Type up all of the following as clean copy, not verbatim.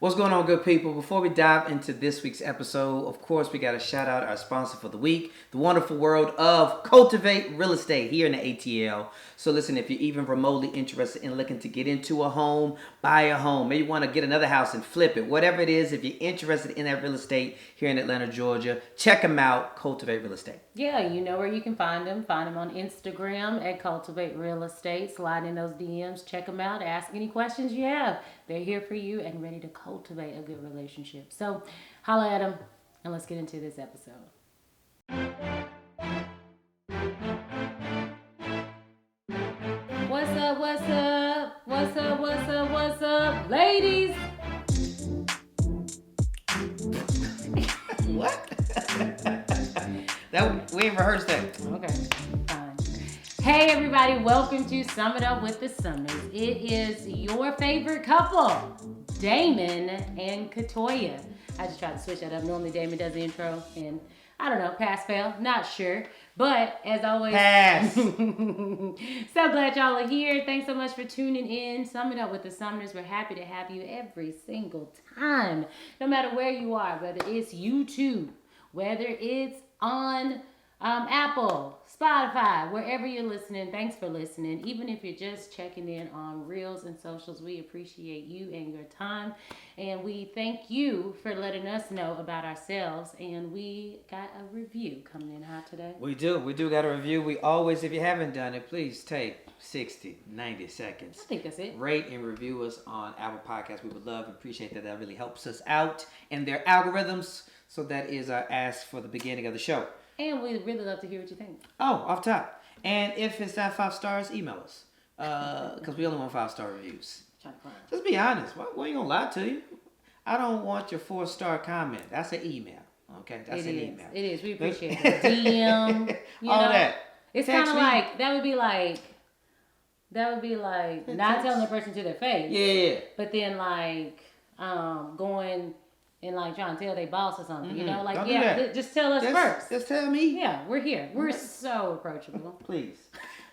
What's going on, good people? Before we dive into this week's episode, of course, we got to shout out our sponsor for the week, the wonderful world of Cultivate Real Estate here in the ATL. So listen, if you're even remotely interested in looking to get into a home, buy a home, maybe you want to get another house and flip it, whatever it is, if you're interested in that real estate here in Atlanta, Georgia, check them out, Cultivate Real Estate. Yeah, you know where you can find them. Find them on Instagram at Cultivate Real Estate. Slide in those DMs, check them out, ask any questions you have. They're here for you and ready to cultivate a good relationship. So holla at them and let's get into this episode. What's up, what's up? What's up, what's up, what's up, ladies? What? We ain't rehearsed that. Okay, fine. Hey everybody, welcome to Sum It Up with the Summers. It is your favorite couple, Damon and Katoya. I just tried to switch that up. Normally Damon does the intro and I don't know, pass, fail, not sure. But as always, pass. So glad y'all are here. Thanks so much for tuning in. Sum It Up with the Summers. We're happy to have you every single time. No matter where you are, whether it's YouTube, whether it's on Apple, Spotify, wherever you're listening, thanks for listening. Even if you're just checking in on Reels and socials, we appreciate you and your time. And we thank you for letting us know about ourselves. And we got a review coming in hot today. We do got a review. We always, if you haven't done it, please take 60, 90 seconds. I think that's it. Rate and review us on Apple Podcasts. We would love and appreciate that. That really helps us out in their algorithms. So that is our ask for the beginning of the show. And we'd really love to hear what you think. Oh, off top. And if it's not 5 stars, email us. Because we only want 5-star reviews. Just be honest. We ain't going to lie to you. I don't want your 4-star comment. That's an email. Okay? That's an email. It is. We appreciate it. DM. All know? That. It's kind of like, that would be like not telling the person to their face. Yeah. But then like going and like trying to tell their boss or something, you know, like don't just tell us first. Just tell me. Yeah, we're here. We're so approachable. Please.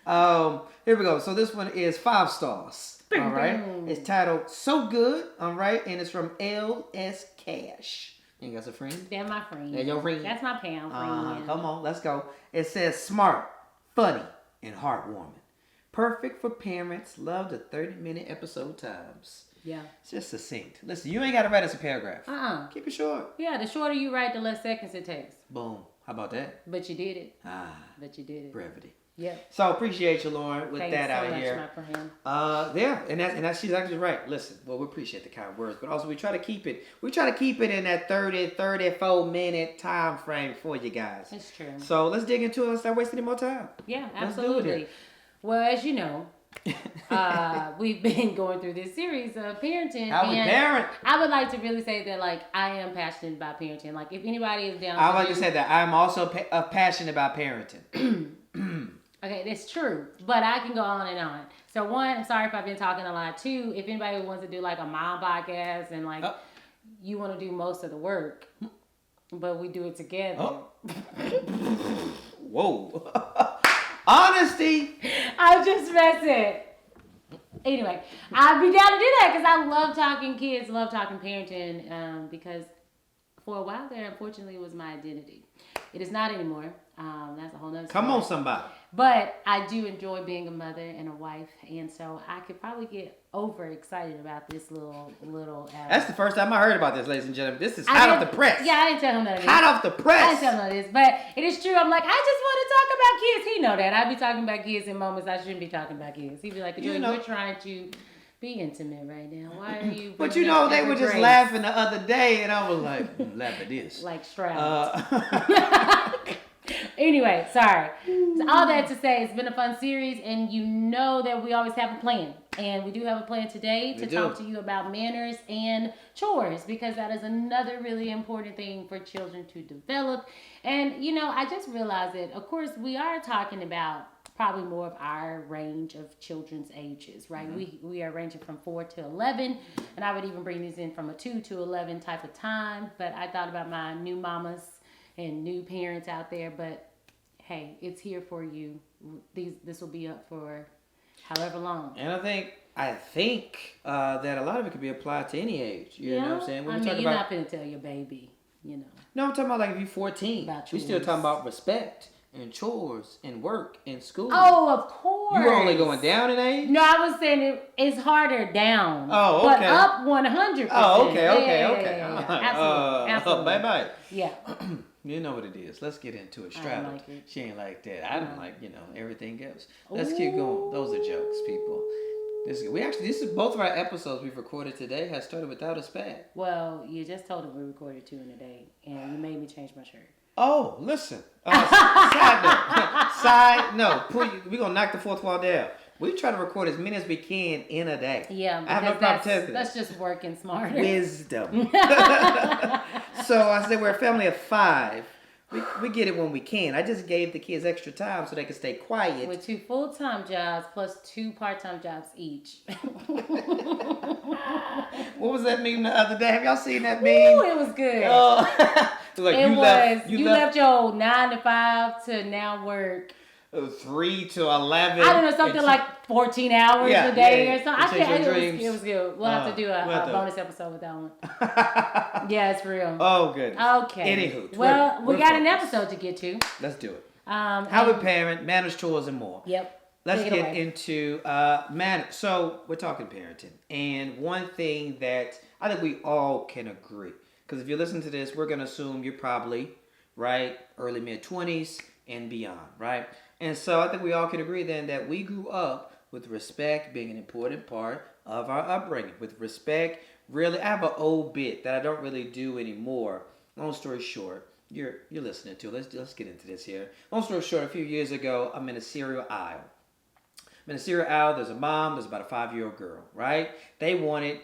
Here we go. So this one is 5 stars. All right. It's titled "So Good." All right, and it's from LS Cash. You got a friend? They're my friend. They're your friend. That's my pound friend. Come on, let's go. It says smart, funny, and heartwarming. Perfect for parents. Love the 30-minute episode times. Yeah. It's just succinct. Listen, you ain't got to write us a paragraph. Keep it short. Yeah, the shorter you write, the less seconds it takes. Boom. How about that? But you did it. But you did it. Brevity. Yeah. So appreciate you, Lauren, with Thanks that so out much, here. My friend. Yeah, and that's she's actually right. Listen, well, we appreciate the kind words, but also we try to keep it in that 34-minute time frame for you guys. That's true. So let's dig into it and start wasting any more time. Yeah, absolutely. Well, as you know, we've been going through this series of parenting. How we parent. I would like to really say that, like, I am passionate about parenting. Like, if anybody is down, I would like to say that I'm also passionate about parenting. Okay, that's true, but I can go on and on. So one, I'm sorry if I've been talking a lot. 2, if anybody wants to do like a mom podcast and like you want to do most of the work, but we do it together. Whoa. Honesty. I'm just messing. Anyway, I'd be down to do that because I love talking kids, love talking parenting, because for a while there, unfortunately, it was my identity. It is not anymore. That's a whole nother story. Come on, somebody. But I do enjoy being a mother and a wife, and so I could probably get overexcited about this little. That's the first time I heard about this, ladies and gentlemen. This is hot off the press. Yeah, I didn't tell him that. Hot off the press. I didn't tell him that. But it is true. I'm like, I just want to talk about kids. He know that. I be talking about kids in moments I shouldn't be talking about kids. He'd be like, we're trying to be intimate right now. Why are you? But you know, they were just laughing the other day, and I was like, laugh at this. Like Stroud. Anyway, sorry. So all that to say, it's been a fun series, and you know that we always have a plan. And we do have a plan today to talk to you about manners and chores, because that is another really important thing for children to develop. And, you know, I just realized that, of course, we are talking about probably more of our range of children's ages, right? Mm-hmm. We are ranging from 4 to 11, and I would even bring these in from a 2 to 11 type of time. But I thought about my new mamas and new parents out there, but hey, it's here for you. This will be up for however long. And I think I think that a lot of it could be applied to any age. You know what I'm saying? When you're not going to tell your baby, No, I'm talking about like if you're 14. About we still talking about respect and chores and work and school. Oh, of course. You were only going down in age? No, I was saying it's harder down. Oh, okay. But up 100%. Oh, okay. Absolutely. Bye-bye. Yeah. You know what it is. Let's get into it. Strap like it. She ain't like that. I don't like, everything else. Let's keep going. Those are jokes, people. This is both of our episodes we've recorded today has started without a spag. Well, you just told them we recorded 2 in a day, and you made me change my shirt. Oh, listen. Side note. We're going to knock the fourth wall down. We try to record as many as we can in a day. Yeah, I have no problem telling you. That's just working smarter. Wisdom. So I said we're a family of 5. We get it when we can. I just gave the kids extra time so they can stay quiet. With 2 full-time jobs plus 2 part-time jobs each. What was that meme the other day? Have y'all seen that meme? Ooh, it was good. Like you left your old 9 to 5 to now work 3 to 11. I don't know, something like 14 hours a day or something. It was good. We'll have to do a bonus episode with that one. Yeah, it's real. Oh, good. Okay. Anywho. Well, we got an episode to get to. Let's do it. How we parent, manners, chores, and more. Yep. Let's get into manners. So we're talking parenting. And one thing that I think we all can agree, because if you listen to this, we're going to assume you're probably, right, early, mid-20s and beyond, right? And so I think we all can agree then that we grew up with respect being an important part of our upbringing. With respect, really, I have an old bit that I don't really do anymore. Long story short, you're listening to it. Let's get into this here. Long story short, a few years ago, I'm in a cereal aisle. There's a mom, there's about a 5-year-old girl, right? They wanted,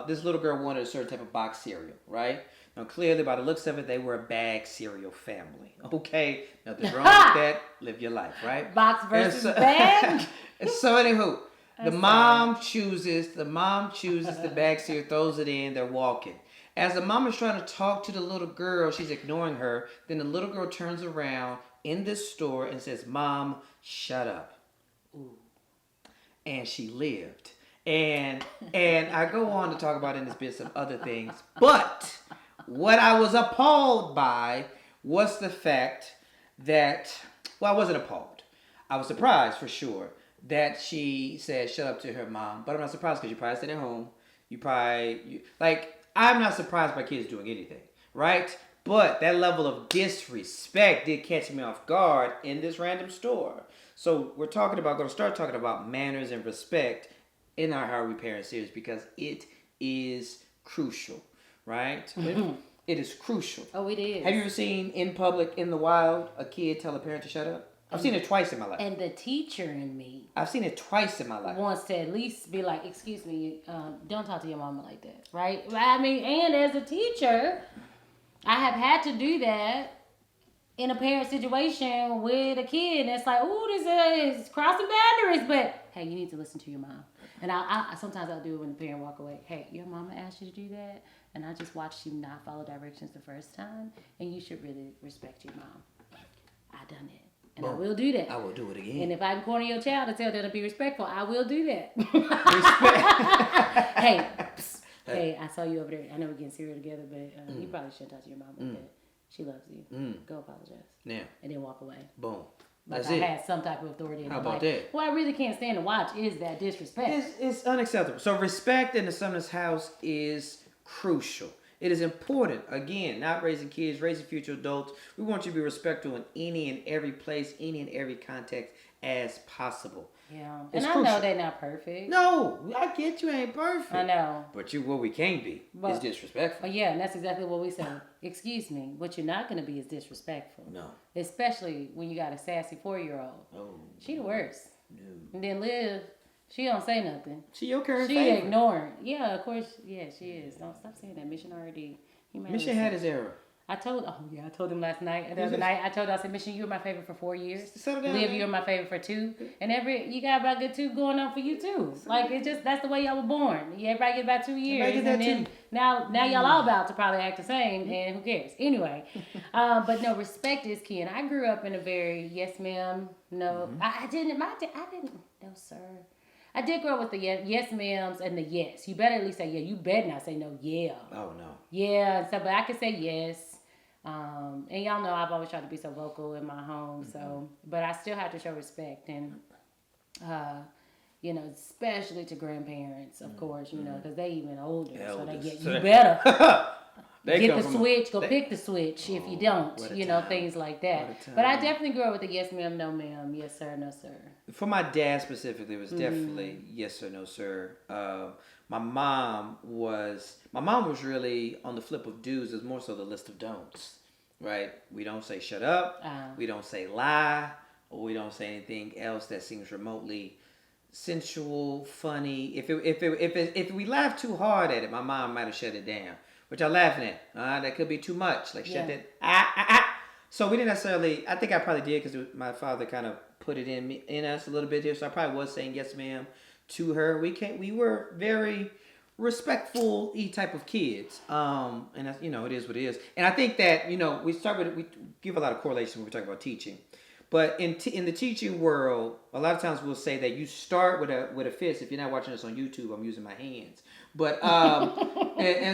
this little girl wanted a certain type of box cereal, right? Now, clearly, by the looks of it, they were a bag cereal family. Okay? Nothing wrong with that. Live your life, right? Box versus bag? So, anywho, the mom chooses the bag cereal, throws it in, they're walking. As the mom is trying to talk to the little girl, she's ignoring her. Then the little girl turns around in this store and says, "Mom, shut up." Ooh. And she lived. And I go on to talk about in this bit some other things. But what I was appalled by was the fact that, well, I wasn't appalled. I was surprised for sure that she said shut up to her mom. But I'm not surprised because you probably stayed at home. I'm not surprised by kids doing anything, right? But that level of disrespect did catch me off guard in this random store. So we're going to start talking about manners and respect in our How We Parent series because it is crucial, right? Mm-hmm. It is crucial. Oh, it is. Have you ever seen in public, in the wild, a kid tell a parent to shut up? I've seen it twice in my life. And the teacher in me. I've seen it twice in my life. Wants to at least be like, excuse me, don't talk to your mama like that, right? I mean, and as a teacher, I have had to do that in a parent situation with a kid. And it's like, ooh, this is crossing boundaries. But, hey, you need to listen to your mom. And I sometimes I'll do it when the parent walk away. Hey, your mama asked you to do that. And I just watched you not follow directions the first time. And you should really respect your mom. I done it. And I will do that. I will do it again. And if I can corner your child and tell them to be respectful, I will do that. Respect. Hey, I saw you over there. I know we're getting cereal together, but you probably shouldn't talk to your mom like that. She loves you. Go apologize. Yeah. And then walk away. Boom. Like I had some type of authority in my life. How about that? What I really can't stand to watch is that disrespect. It's unacceptable. So respect in the Sumner's house is crucial. It is important. Again, not raising kids, raising future adults. We want you to be respectful in any and every place, any and every context as possible. Yeah. And I know they're not perfect. No, I get you ain't perfect. I know. But what we can't be is disrespectful. Yeah, and that's exactly what we say. Excuse me, what you're not going to be is disrespectful. No. Especially when you got a sassy 4-year-old. Oh. She the worst. No. And then Liv, she don't say nothing. She your current She favorite. ignoring. Yeah, of course. Yeah, she is. Don't stop saying that. Mission already. Mission had his error. I told him last night. The other night, I said, Mission, you were my favorite for 4 years. Liv, you were my favorite for 2. And you got about good 2 going on for you too. Like, that's the way y'all were born. Everybody get about 2 years. And then now y'all all about to probably act the same, and who cares? Anyway, but no, respect is key. And I grew up in a very, yes ma'am, no. I didn't, no sir. I did grow up with the yes ma'ams and the yes. You better at least say yeah. You better not say no. Yeah. Oh no. Yeah. And so, but I could say yes. And y'all know I've always tried to be so vocal in my home. So, but I still have to show respect and, especially to grandparents, of course, because they even older. So they get you better. Get the switch. Go pick the switch if you don't. Things like that. But I definitely grew up with a yes ma'am, no ma'am, yes sir, no sir. For my dad specifically, it was definitely yes sir, no sir. My mom was really on the flip of do's. Is more so the list of don'ts. Right? We don't say shut up. We don't say lie, or we don't say anything else that seems remotely sensual, funny. If we laugh too hard at it, my mom might have shut it down. What y'all laughing at? That could be too much. Like, shut that. So we didn't necessarily, I think I probably did because my father kind of put it in us a little bit here. So I probably was saying yes, ma'am, to her. We were very respectful type of kids. And that's, it is what it is. And I think that, we give a lot of correlation when we talk about teaching. But in the teaching world, a lot of times we'll say that you start with a fist. If you're not watching this on YouTube, I'm using my hands. But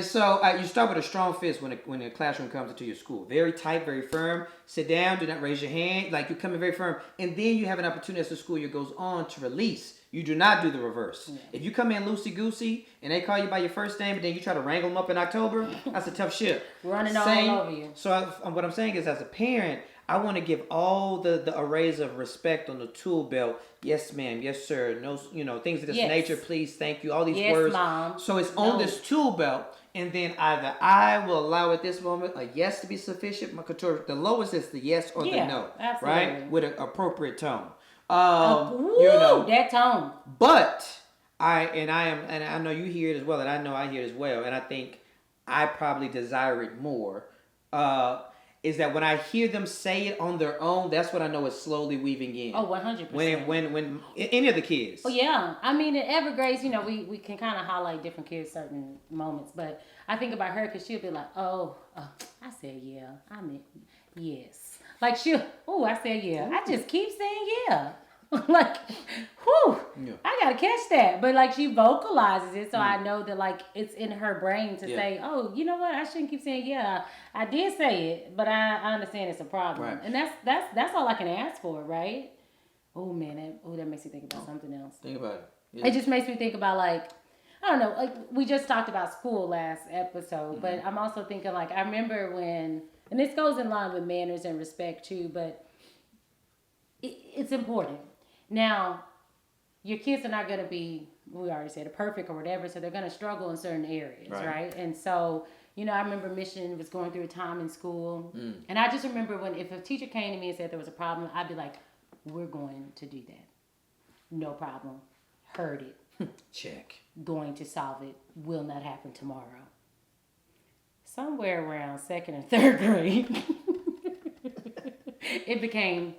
so you start with a strong fist when a classroom comes into your school. Very tight, very firm. Sit down. Do not raise your hand. Like, you come in very firm, and then you have an opportunity as the school year goes on to release. You do not do the reverse. Yeah. If you come in loosey goosey and they call you by your first name, but then you try to wrangle them up in October, that's a tough shit. Running all over you. So what I'm saying is, as a parent, I want to give all the arrays of respect on the tool belt. Yes, ma'am. Yes, sir. No, things of this nature. Please, thank you. All these words. Mom. So it's on this tool belt, and then either I will allow at this moment a yes to be sufficient. The lowest is the yes or the no, absolutely. Right? With an appropriate tone. That tone. But I know you hear it as well, and I know I hear it as well, and I think I probably desire it more. Is that when I hear them say it on their own, that's what I know is slowly weaving in. Oh, 100%. When any of the kids. Oh, yeah. I mean, in Evergrace, we can kind of highlight different kids certain moments. But I think about her because she'll be like, I said yeah. I meant yes. Like I said yeah. I just keep saying yeah. Like, whew, yeah. I gotta catch that. But like, she vocalizes it, so I know that like it's in her brain to say, oh, you know what, I shouldn't keep saying yeah. I did say it, but I understand it's a problem, right. And that's all I can ask for, right? Oh man, that makes me think about something else. Think about it. Yeah. It just makes me think about like, I don't know, like we just talked about school last episode, but I'm also thinking like I remember when, and this goes in line with manners and respect too, but it's important. Now, your kids are not going to be, we already said, perfect or whatever, so they're going to struggle in certain areas, right? And so, I remember Mission was going through a time in school, and I just remember if a teacher came to me and said there was a problem, I'd be like, we're going to do that. No problem. Heard it. Check. Going to solve it. Will not happen tomorrow. Somewhere around 2nd and 3rd grade, it became...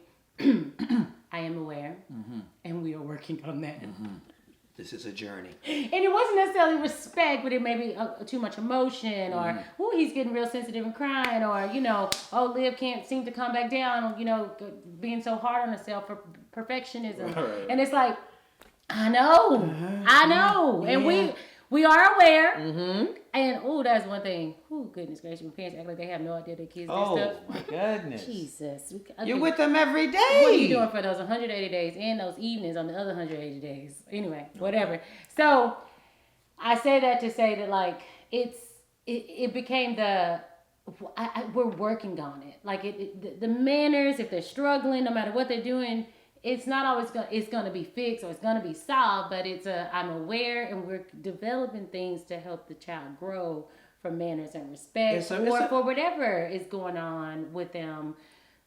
I am aware, and we are working on that. This is a journey. And it wasn't necessarily respect, but it may be too much emotion, or, he's getting real sensitive and crying, or, Liv can't seem to come back down, being so hard on herself for perfectionism. Right. And it's like, I know. And we are aware. And, that's one thing. Goodness gracious, my parents act like they have no idea their kids do stuff. Oh, my goodness. Jesus. You're with them every day. What are you doing for those 180 days and those evenings on the other 180 days? Anyway, whatever. So, I say that to say that, like, it became we're working on it. Like, the manners, if they're struggling, no matter what they're doing, it's not always it's going to be fixed or it's going to be solved, but I'm aware, and we're developing things to help the child grow for manners and respect, for whatever is going on with them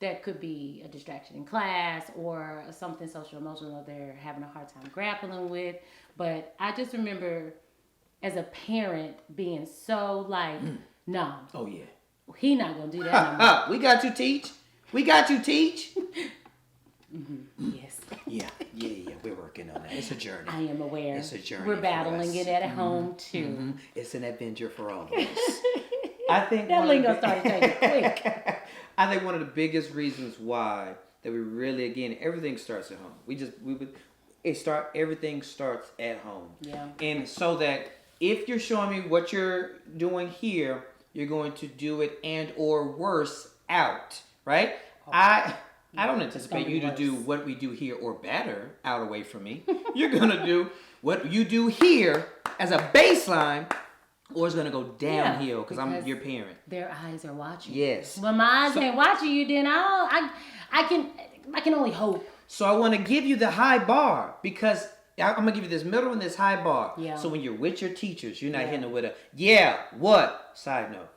that could be a distraction in class or something social emotional that they're having a hard time grappling with. But I just remember as a parent being so like, no. Oh yeah. He not going to do that no more. We got you, teach. Yes. Yeah. We're working on that. It's a journey. I am aware. It's a journey. We're battling it at home too. It's an adventure for all of us. I think that lingo started changing quick. I think one of the biggest reasons why that we really, again, everything starts at home. everything starts at home. Yeah. And so that if you're showing me what you're doing here, you're going to do it and or worse out, right? I don't anticipate you to do what we do here or better out away from me. You're gonna do what you do here as a baseline, or it's gonna go downhill because I'm your parent. Their eyes are watching. Yes. When my eyes ain't watching you, then I can only hope. So I want to give you the high bar because I'm gonna give you this middle and this high bar. Yeah. So when you're with your teachers, you're not hitting it with a what? Side note.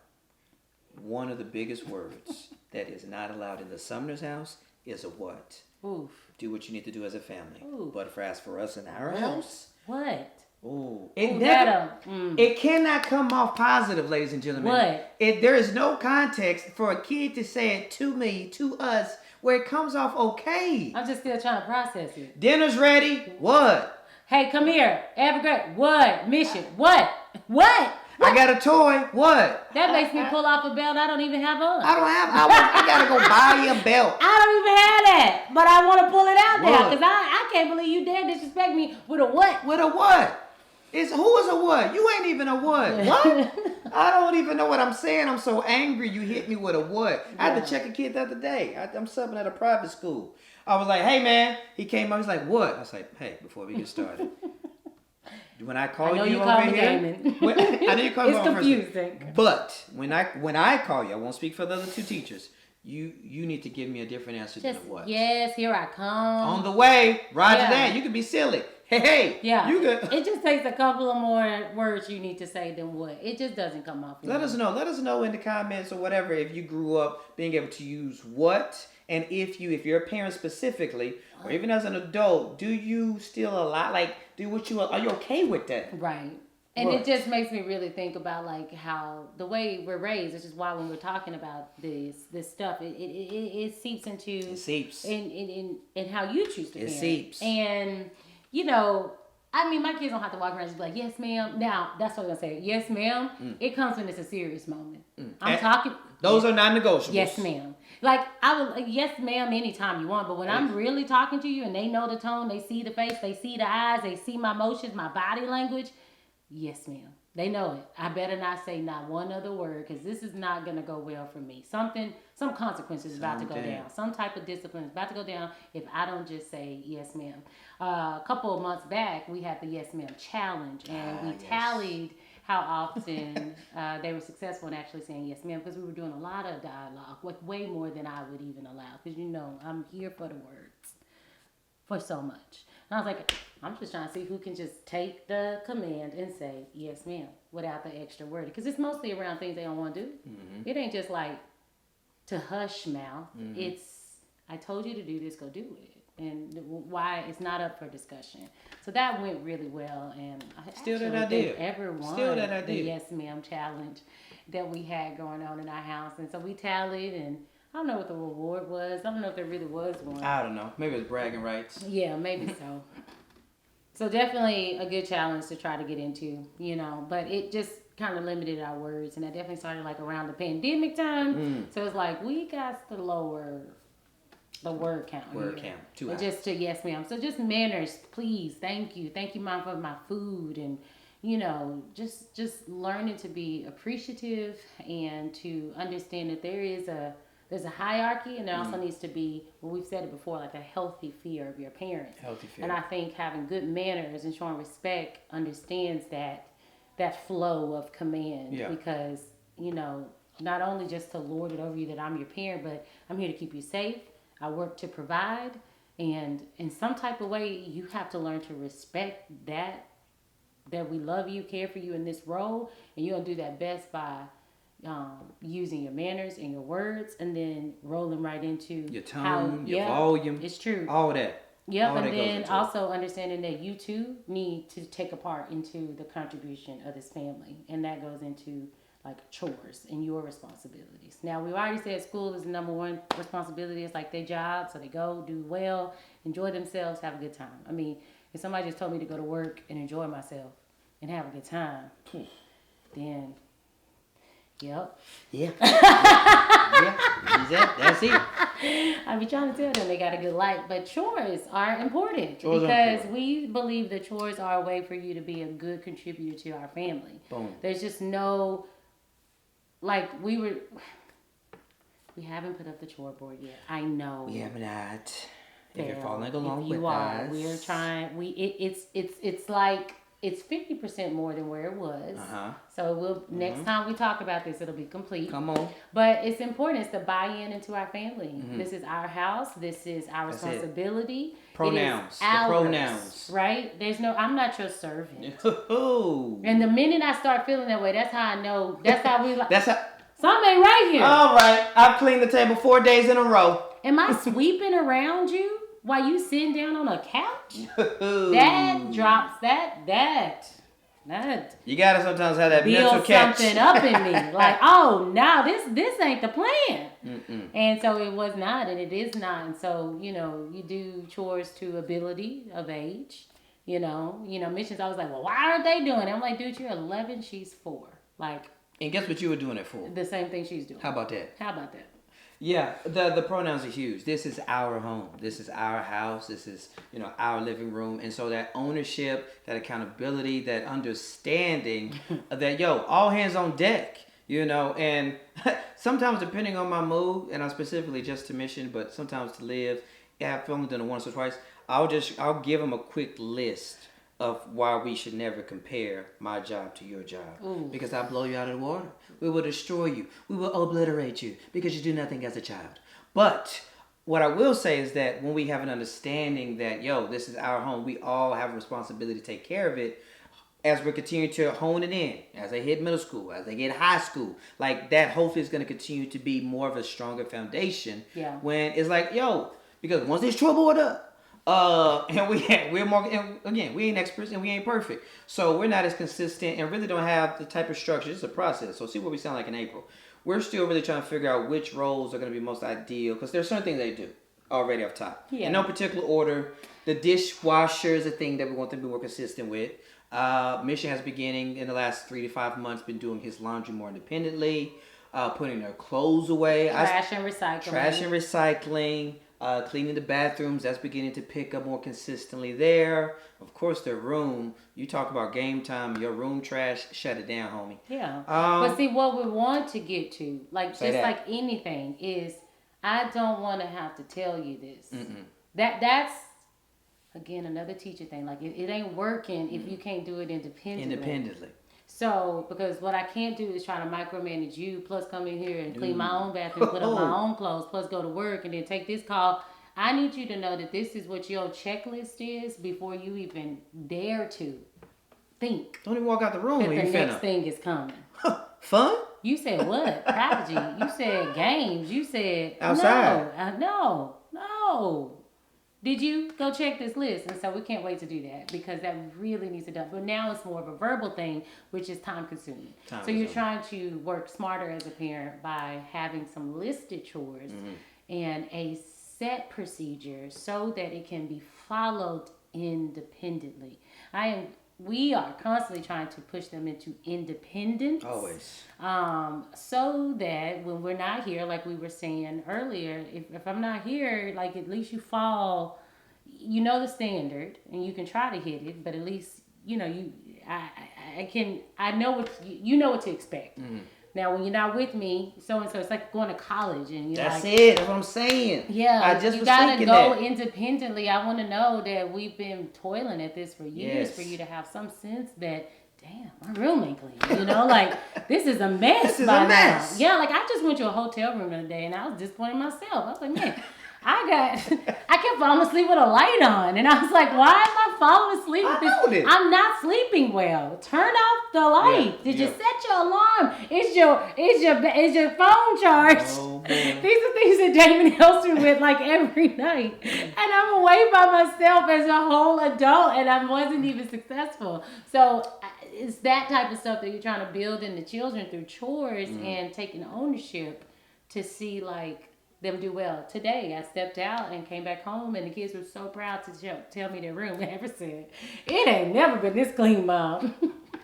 One of the biggest words that is not allowed in the Sumner's house is a what. Oof. Do what you need to do as a family. Ooh. But as for us in our house, what? Ooh. It cannot come off positive, ladies and gentlemen. What? There is no context for a kid to say it to me, to us, where it comes off okay. I'm just still trying to process it. Dinner's ready. What? Hey, come here. Have a great. What? Mission. What? What? I got a toy. What? That makes me pull off a belt I don't even have on. I gotta go buy you a belt. I don't even have that, but I want to pull it out now because I can't believe you dare disrespect me with a what? With a what? Who is a what? You ain't even a what. What? I don't even know what I'm saying. I'm so angry you hit me with a what. I had to check a kid the other day. I'm subbing at a private school. I was like, hey man. He came up, he's like, what? I was like, hey, before we get started. When I call you over here, I know you call me. It's confusing. But when I call you, I won't speak for the other two teachers. You need to give me a different answer than what. Yes, here I come. On the way, roger that. You can be silly. Hey, yeah. You good? It just takes a couple of more words you need to say than what. It just doesn't come off. Let us know. Let us know in the comments or whatever if you grew up being able to use what, and if you're a parent specifically, or even as an adult, do you still allow are you okay with that? Right. And it just makes me really think about like how the way we're raised, which is why when we're talking about this stuff, it seeps into in how you choose to parent. It seeps. And I mean, my kids don't have to walk around and just be like, yes, ma'am. Now, that's what I'm going to say. Yes, ma'am. It comes when it's a serious moment. I'm talking. Those are non-negotiables. Yes, ma'am. Like, I will, yes, ma'am, anytime you want. But when I'm really talking to you and they know the tone, they see the face, they see the eyes, they see my emotions, my body language. Yes, ma'am. They know it. I better not say not one other word because this is not going to go well for me. Some consequences is about to go down. Some type of discipline is about to go down if I don't just say yes, ma'am. A couple of months back, we had the yes, ma'am challenge, and we tallied how often they were successful in actually saying yes, ma'am, because we were doing a lot of dialogue, like way more than I would even allow, because I'm here for the words, for so much. And I was like, I'm just trying to see who can just take the command and say, yes, ma'am, without the extra word. Because it's mostly around things they don't want to do. Mm-hmm. It ain't just like to hush mouth. Mm-hmm. It's, I told you to do this, go do it. And why it's not up for discussion. So that went really well. And I still that I did. Everyone the yes, ma'am challenge that we had going on in our house. And so we tallied, and I don't know what the reward was. I don't know if there really was one. I don't know. Maybe it was bragging rights. Yeah, maybe so. So definitely a good challenge to try to get into, but it just kind of limited our words. And that definitely started like around the pandemic time. So it's like, we got to lower the word count. Word count. 2 hours. Just to yes, ma'am. So just manners, please. Thank you. Thank you, Mom, for my food. And, just learning to be appreciative and to understand that there's a hierarchy, and there also needs to be, we've said it before, like a healthy fear of your parents. Healthy fear. And I think having good manners and showing respect understands that flow of command. Yeah. Because, not only just to lord it over you that I'm your parent, but I'm here to keep you safe. I work to provide. And in some type of way, you have to learn to respect that we love you, care for you in this role. And you're going to do that best by using your manners and your words, and then rolling right into your tone, your volume. It's true. All that. Yep, and then also understanding that you too need to take a part into the contribution of this family, and that goes into like chores and your responsibilities. Now, we already said school is the number one responsibility. It's like their job, so they go, do well, enjoy themselves, have a good time. I mean, if somebody just told me to go to work and enjoy myself and have a good time, then... Yep. Yeah. Yeah. That's it. I be trying to tell them they got a good life, but chores are important we believe that chores are a way for you to be a good contributor to our family. Boom. There's just no, like we haven't put up the chore board yet. I know we have not. If you're following along with us, we're trying. It's like it's 50% more than where it was. So next time we talk about this, it'll be complete. Come on. But it's important. It's to buy into our family. This is our house. This is our responsibility. Pronouns. The pronouns. Right? I'm not your servant. And the minute I start feeling that way, that's how I know. That's how we like. Something ain't right here. All right. I've cleaned the table 4 days in a row. Am I sweeping around you while you sitting down on a couch? That drops that. You gotta sometimes have that mental catch. Build something up in me. Like, oh, no, this ain't the plan. And so it was not, and it is not. And so, you do chores to ability of age. Mission's always like, well, why aren't they doing it? I'm like, dude, you're 11, she's 4. Like. And guess what you were doing it for? The same thing she's doing. How about that? Yeah, the pronouns are huge. This is our home. This is our house. This is, our living room. And so that ownership, that accountability, that understanding that, all hands on deck, and sometimes depending on my mood, and I specifically just to Mission, but sometimes to Live, I've only done it once or twice, I'll give them a quick list of why we should never compare my job to your job. Ooh. Because I'll blow you out of the water. We will destroy you. We will obliterate you because you do nothing as a child. But what I will say is that when we have an understanding that, this is our home, we all have a responsibility to take care of it. As we continue to hone it in, as they hit middle school, as they get high school, like that hopefully is going to continue to be more of a stronger foundation. Yeah. When it's like, because once there's trouble with us, and we're more, and again, we ain't experts and we ain't perfect. So we're not as consistent and really don't have the type of structure. It's a process. So see what we sound like in April. We're still really trying to figure out which roles are going to be most ideal because there's certain things they do already off top. Yeah. In no particular order. The dishwasher is a thing that we want them to be more consistent with. Mission has beginning in the last 3 to 5 months been doing his laundry more independently, putting their clothes away. Trash and recycling. Cleaning the bathrooms, that's beginning to pick up more consistently there. Of course, their room, you talk about game time, your room trash, shut it down, homie. Yeah. But see, what we want to get to, like anything, is I don't want to have to tell you this. That's, again, another teacher thing. Like, it ain't working if you can't do it independently. So, because what I can't do is try to micromanage you, plus come in here and clean my own bathroom, put up my own clothes, plus go to work and then take this call. I need you to know that this is what your checklist is before you even dare to think. Don't even walk out the room when you the next thing is coming. Fun? You said what? Prodigy. You said games. You said outside. No. Did you go check this list? And so we can't wait to do that because that really needs to be done. But now it's more of a verbal thing, which is time consuming. So you're trying to work smarter as a parent by having some listed chores and a set procedure so that it can be followed independently. We are constantly trying to push them into independence. Always. So that when we're not here, like we were saying earlier, if I'm not here, like at least you fall, the standard and you can try to hit it, but at least, I know what to expect. Now, when you're not with me, so-and-so, it's like going to college. And that's it. That's what I'm saying. Yeah. You got to go independently. I want to know that we've been toiling at this for years for you to have some sense that, damn, my room ain't clean. This is a mess. This is a mess. Now. Yeah, like I just went to a hotel room the other day and I was disappointed in myself. I was like, man, I kept falling asleep with a light on. And I was like, why am I falling asleep with this? I'm not sleeping well. Turn off the light. Did you set your alarm? Is your phone charged? Oh, These are things that Damon helps me with like every night. And I'm away by myself as a whole adult and I wasn't even successful. So it's that type of stuff that you're trying to build in the children through chores and taking ownership to see like them do well. Today, I stepped out and came back home, and the kids were so proud to tell me their room. Ever said, "It ain't never been this clean, Mom."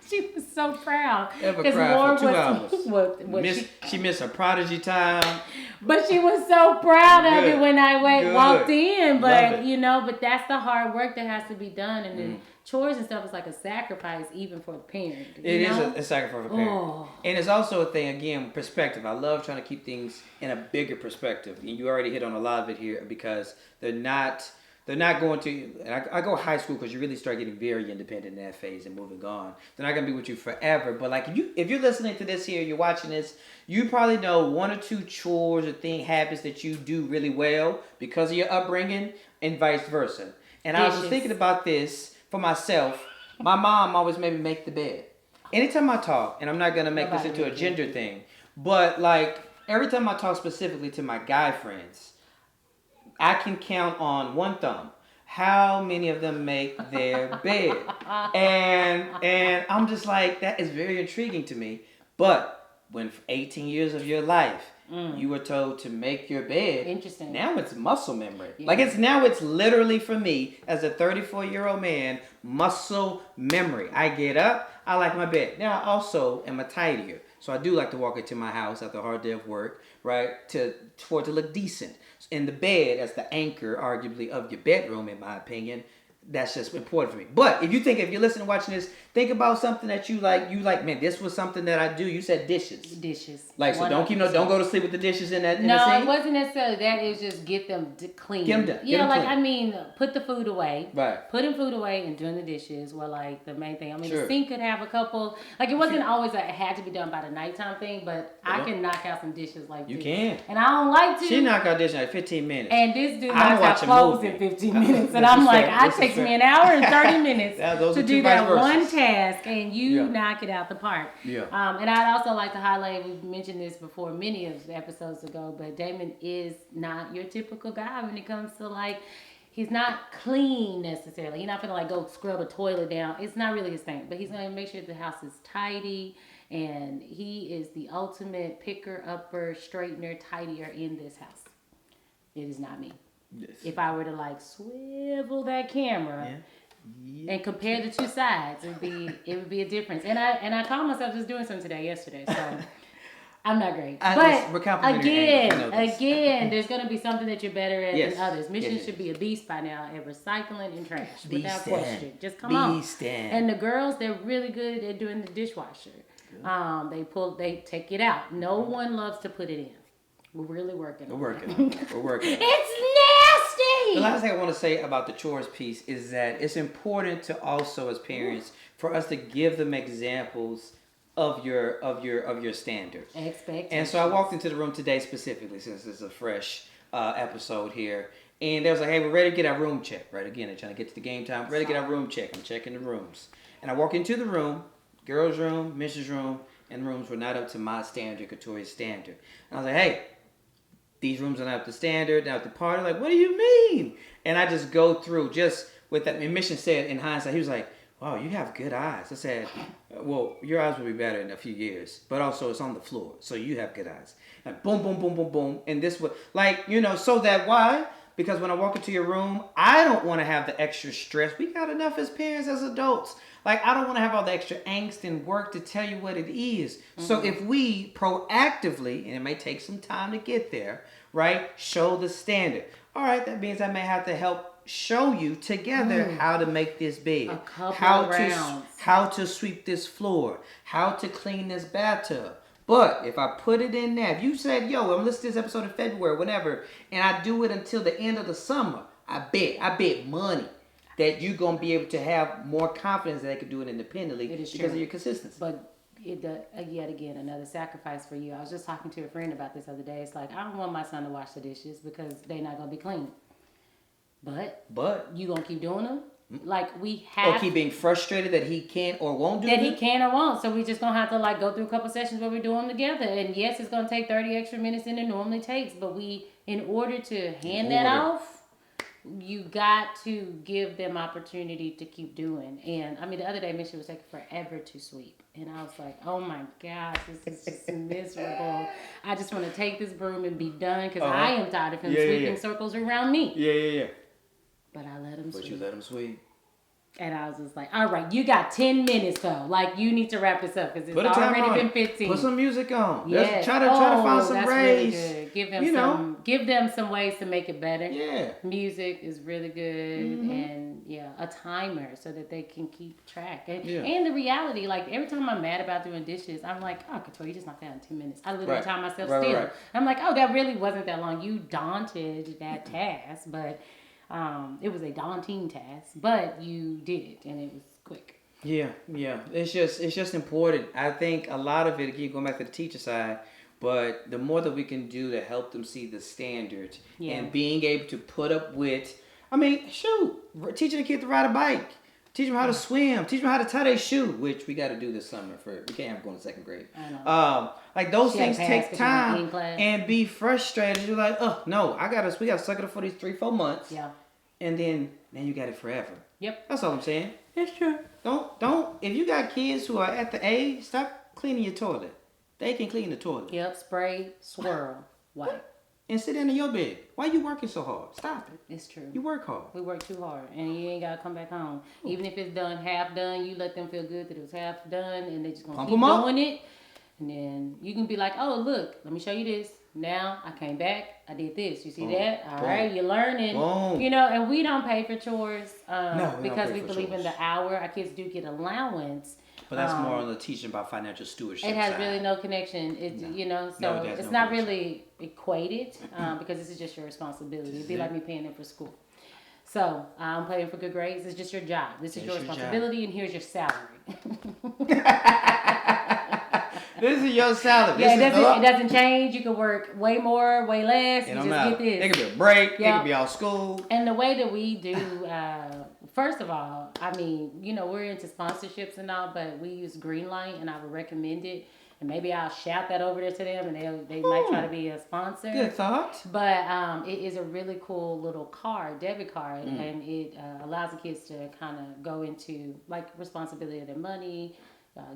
She was so proud. Ever cried for 2 hours. She missed her prodigy time. But she was so proud of it when I walked in. But, but that's the hard work that has to be done. And then chores and stuff is like a sacrifice even for the parent. It is a sacrifice for the parent. Oh. And it's also a thing, again, perspective. I love trying to keep things in a bigger perspective. And you already hit on a lot of it here because they're not going to, and I go high school because you really start getting very independent in that phase and moving on. They're not going to be with you forever. But like if you're listening to this here, you're watching this, you probably know one or two chores or habits that you do really well because of your upbringing and vice versa. And dishes. I was thinking about this for myself. My mom always made me make the bed. Anytime I talk, and I'm not going to make this into a gender thing, but like every time I talk specifically to my guy friends, I can count on one thumb how many of them make their bed. And I'm just like, that is very intriguing to me. But when 18 years of your life, you were told to make your bed. Interesting. Now it's muscle memory. Yeah. Like it's literally for me as a 34-year-old man, muscle memory. I get up, I like my bed. Now I also am a tidier. So I do like to walk into my house after a hard day of work, right? For it to look decent. In the bed as the anchor, arguably, of your bedroom, in my opinion, that's just important for me. But if you're listening, watching this, think about something that you like, man, this was something that I do. You said dishes. Like, so don't go to sleep with the dishes in that. No, it wasn't necessarily that. It was just get them clean. Get them done. Yeah, like, clean. I mean, put the food away. Right. Putting food away and doing the dishes were like the main thing. I mean, the sink could have a couple, like it wasn't always it had to be done by the nighttime thing, but I can knock out some dishes like this. You can. And I don't like to. She knock out dishes in like 15 minutes. And this dude knocks out clothes in 15 minutes. And I'm like, it takes me an hour and 30 minutes to do that one task, and you knock it out the park. Yeah. And I'd also like to highlight, we've mentioned this before many of the episodes ago, but Damon is not your typical guy when it comes to like, he's not clean necessarily. He's not gonna like go scrub a toilet down. It's not really his thing, but he's gonna make sure the house is tidy, and he is the ultimate picker, upper, straightener, tidier in this house. It is not me. Yes. If I were to like swivel that camera and compare the two sides, it would be a difference. And I caught myself just doing something yesterday, so I'm not great. But again, there's gonna be something that you're better at than others. Mission should be a beast by now at recycling and trash, without question. Just come on. And the girls, they're really good at doing the dishwasher. They take it out. No one loves to put it in. We're really working on it. We're working on it. It's nasty! The last thing I want to say about the chores piece is that it's important to also, as parents, for us to give them examples of your standards. Expectations. And so I walked into the room today specifically, since it's a fresh episode here, and they was like, hey, we're ready to get our room checked, right? Again, they're trying to get to the game time. We're ready to get our room checked. I'm checking the rooms. And I walk into the room, girls' room, Mrs. room, and rooms were not up to my standard, Katori's standard. And I was like, hey, these rooms are not up to standard, not up to party. Like, what do you mean? And I just go through just with that. And Mission said in hindsight, he was like, wow, you have good eyes. I said, well, your eyes will be better in a few years. But also it's on the floor. So you have good eyes. And boom, boom, boom, boom, boom. And this was like, so that why? Because when I walk into your room, I don't want to have the extra stress. We got enough as parents, as adults. Like, I don't want to have all the extra angst and work to tell you what it is. Mm-hmm. So if we proactively, and it may take some time to get there, right, show the standard. All right, that means I may have to help show you together how to make this bed. How to sweep this floor. How to clean this bathtub. But if I put it in there, if you said, yo, I'm listening to this episode in February, whenever, and I do it until the end of the summer, I bet money that you're going to be able to have more confidence that they can do it independently because of your consistency. But yet again, another sacrifice for you. I was just talking to a friend about this other day. It's like, I don't want my son to wash the dishes because they're not going to be clean. But you going to keep doing them? Like, we have... Or keep being frustrated that he can't or won't do it? That he can or won't. So we just going to have to, like, go through a couple sessions where we do them together. And yes, it's going to take 30 extra minutes than it normally takes. But in order to hand that off, you got to give them opportunity to keep doing. And, I mean, the other day, Misha was taking forever to sweep. And I was like, oh, my gosh, this is just miserable. I just want to take this broom and be done because I am tired of him sweeping circles around me. Yeah. But I let him sweep. But you let him sweep. And I was just like, all right, you got 10 minutes though. Like, you need to wrap this up because it's already been 15. Put some music on. Yeah. Try to find some ways. Really good. Give them some ways to make it better. Yeah. Music is really good. And a timer so that they can keep track. And the reality, like every time I'm mad about doing dishes, I'm like, oh, Couture, you just knocked that in 10 minutes. I literally time myself still. Right. I'm like, oh, that really wasn't that long. You daunted that task, but it was a daunting task, but you did it, and it was quick. Yeah. It's just important. I think a lot of it, again, going back to the teacher side, but the more that we can do to help them see the standards and being able to put up with, teaching the kid to ride a bike, teach them how to swim, teach them how to tie their shoe, which we got to do this summer. We can't have going to second grade. I know. Like those things take time and be frustrated. You're like, oh no, we got to suck it up for these 3-4 months. Yeah. And then you got it forever. Yep. That's all I'm saying. It's true. Don't. If you got kids who are at the age, stop cleaning your toilet. They can clean the toilet. Yep. Spray, swirl, wipe. And sit down in your bed. Why you working so hard? Stop it. It's true. You work hard. We work too hard, and you ain't gotta come back home. Even if it's done, half done, you let them feel good that it was half done, and they just gonna keep doing it. And then you can be like, oh look, let me show you this. Now I came back, I did this. You see that? All right, you're learning. And we don't pay for chores because we believe in the hour. Our kids do get allowance. But that's more on the teaching about financial stewardship. It has really no connection. It's not really equated because this is just your responsibility. It'd be like me paying them for school. So I'm paying for good grades. It's just your job. This is your responsibility, and here's your salary. This is your salary. It doesn't change. You can work way more, way less. You just get this. It could be a break. It could be off school. And the way that we do, first of all, we're into sponsorships and all, but we use Greenlight, and I would recommend it. And maybe I'll shout that over there to them, and they might try to be a sponsor. Good thought. But it is a really cool little debit card, and it allows the kids to kind of go into like responsibility of their money.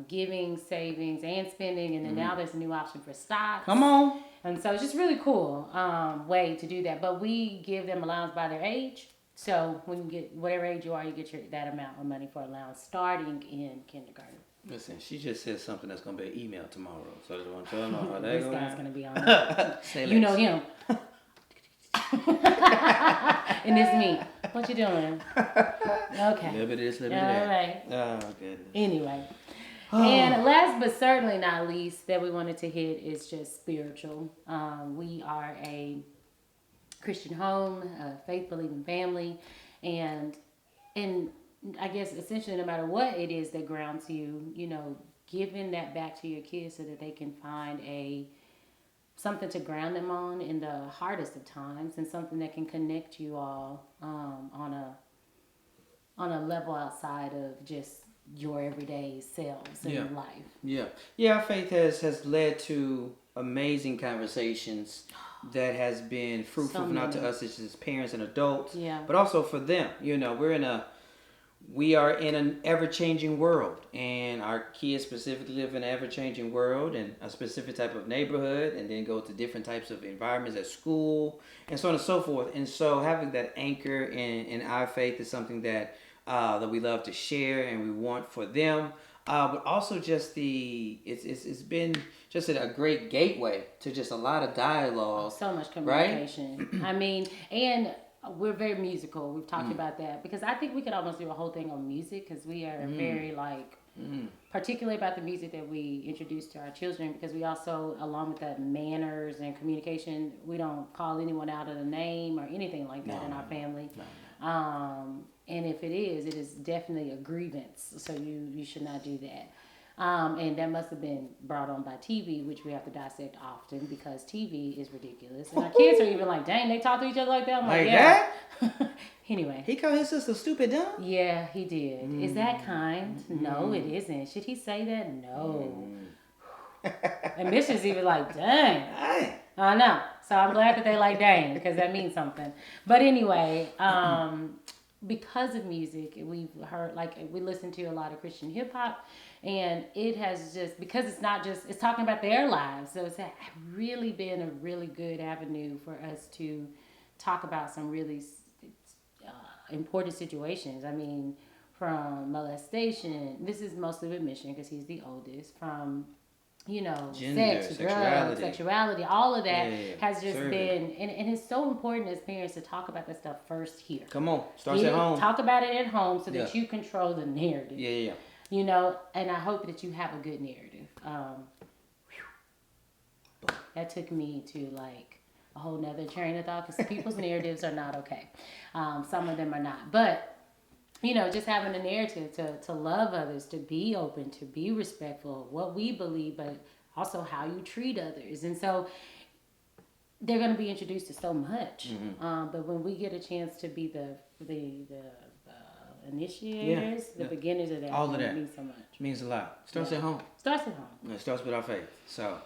Giving, savings, and spending, and then now there's a new option for stocks. Come on. And so it's just really cool way to do that. But we give them allowance by their age. So when you get whatever age you are, you get that amount of money for allowance starting in kindergarten. Listen, she just said something that's going to be an email tomorrow. So I just want to know how that This guy's going to be on it. You know him. And it's me. What you doing? Okay. A little bit of this, a little bit of that. All right. Oh, goodness. Anyway. And last but certainly not least that we wanted to hit is just spiritual. We are a Christian home, a faith-believing family, and I guess essentially no matter what it is that grounds you, giving that back to your kids so that they can find something to ground them on in the hardest of times, and something that can connect you all on a level outside of just your everyday selves in life. Yeah. Our faith has led to amazing conversations that has been fruitful not to us as parents and adults, but also for them. We are in an ever-changing world, and our kids specifically live in an ever-changing world and a specific type of neighborhood, and then go to different types of environments at school and so on and so forth. And so having that anchor in our faith is something that we love to share and we want for them. But also just it's been just a great gateway to just a lot of dialogue. So much communication. Right? And we're very musical. We've talked about that because I think we could almost do a whole thing on music because we are very particularly about the music that we introduce to our children, because we also, along with that manners and communication, we don't call anyone out of the name or anything like that in our family. And if it is definitely a grievance. So you should not do that. And that must have been brought on by TV, which we have to dissect often because TV is ridiculous. And our kids are even like, dang, they talk to each other like that? I'm like, yeah. That? Anyway. He called his sister stupid dumb? Yeah, he did. Is that kind? No, it isn't. Should he say that? No. And Mission's even like, dang. I know. So I'm glad that they like dang because that means something. But anyway, because of music, we've heard, we listen to a lot of Christian hip hop, and it has just, because it's talking about their lives. So it's really been a really good avenue for us to talk about some really important situations. from molestation. This is mostly admission because he's the oldest. From Gender, sex, sexuality. drugs, sexuality, all of that Yeah. has just been, and it's so important as parents to talk about that stuff first here. Come on, starts at home. Talk about it at home so that you control the narrative. Yeah. And I hope that you have a good narrative. That took me to like a whole nother train of thought because people's narratives are not okay. Some of them are not, but just having a narrative to love others, to be open, to be respectful of what we believe, but also how you treat others. And so they're going to be introduced to so much. But when we get a chance to be the initiators, the beginners of that, all of that means so much. Means a lot. Starts at home. Starts at home. It starts with our faith. So,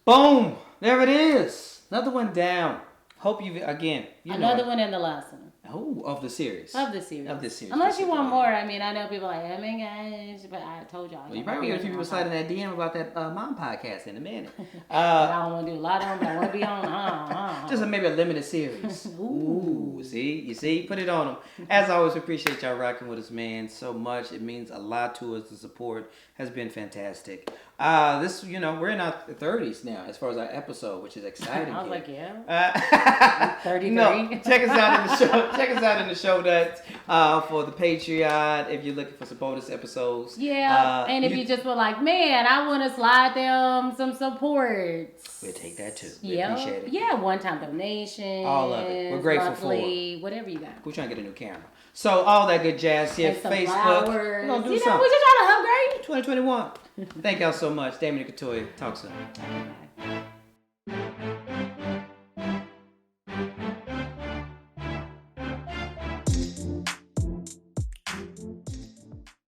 boom! There it is. Another one down. Hope another one in the last one. Oh, of the series. Of the series. Unless you want more. I mean, I know people are like, oh my gosh, but I told y'all. Well, you probably get a few people sliding that DM about that mom podcast in a minute. I don't want to do a lot of them, but I want to be on. Just maybe a limited series. Ooh, see? Put it on them. As always, we appreciate y'all rocking with us, man, so much. It means a lot to us. The support has been fantastic. We're in our 30s now as far as our episode, which is exciting. I was like, yeah. 33. No, check us out in the show. Check us out in the show notes for the Patreon if you're looking for some bonus episodes. Yeah, and if you just were like, man, I want to slide them some support. We'll take that too. We appreciate it. Yeah, one-time donation. All of it. We're grateful for it. Whatever you got. We're trying to get a new camera. So all that good jazz here. Facebook. Flowers. We're going to do something. We're just trying to upgrade. 2021. Thank y'all so much. Damien and Katoya. Talk soon. Bye.